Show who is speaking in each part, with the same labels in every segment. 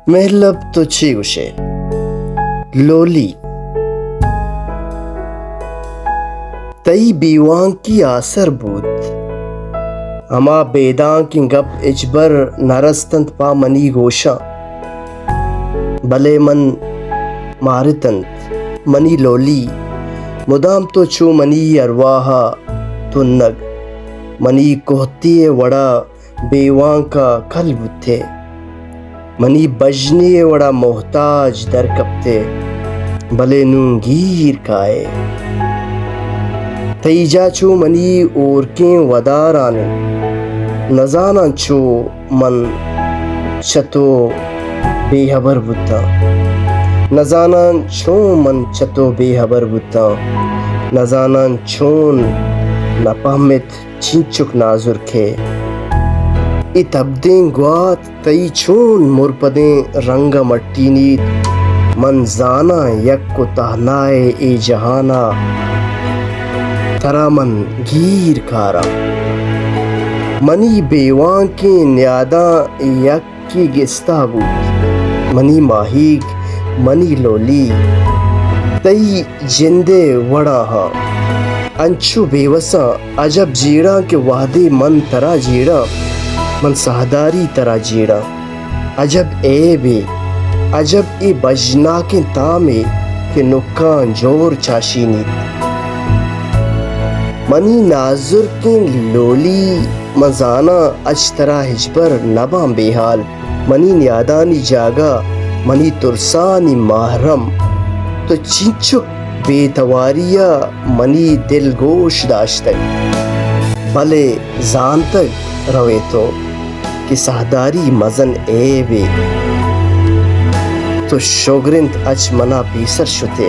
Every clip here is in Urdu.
Speaker 1: محلب تو چی گوشه لولی تئی بیوان کی آسر بود اما بیدان کی گپ اجبر نرستند پا منی گوشا بلے من مارتند منی لولی مدام تو چو منی ارواحا تنگ منی کوہتی وڑا بیوان کا قلب تھے منی بجنی وڑا محتاج در کپتے بلے نون گیر کائے تیجا چو منی اورکیں ودارانے نزانا چو من چتو بے حبر بتا نزانا چون من چتو بے حبر بتا نزانا چون نپہمت چنچک نازر کھے ای تبدیں گوات تئی چون مرپدیں رنگ مٹی نیت من زانا یک کو تہنائے ای جہانا ترا من گیر کارا منی بیوان کی نیاداں یک کی گستا بود منی ماہیگ منی لولی تئی جندے وڑا ہاں انچو بیوساں عجب جیڑا کہ وحدے من ترا جیڑا من سہداری ترا جیڑا عجب اے بے عجب ای بجناکیں تامے کہ نکان جور چاشینی منی نازر کی لولی مزانا اجترا ہجبر نبام بے حال منی نیادانی جاگا منی ترسانی محرم تو چنچک بے تواریا منی دل گوش داشتک بلے زانتک روے تو کہ سہداری مزن اے بے تو شوگرنت اچ منا بیسر شتے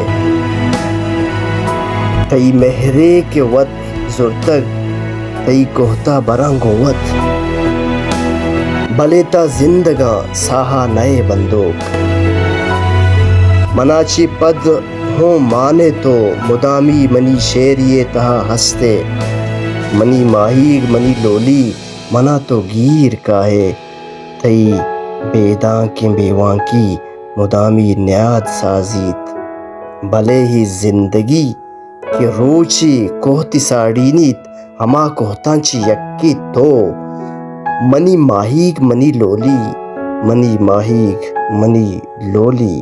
Speaker 1: تئی مہرے کے وط زرتگ تئی کوہتا برانگو وط بلے تا زندگاں ساہا نئے بندوق مناچی پد ہوں مانے تو مدامی منی شیریے تہا ہستے منی ماہیگ منی لولی منا تو گیر کاہے تئی بیداں کی بیوان کی مدامی نیاد سازیت بلے ہی زندگی کہ روچی کوہتی ساڑینیت ہما کوہتانچی یکی تو منی ماہیگ منی لولی منی ماہیگ منی لولی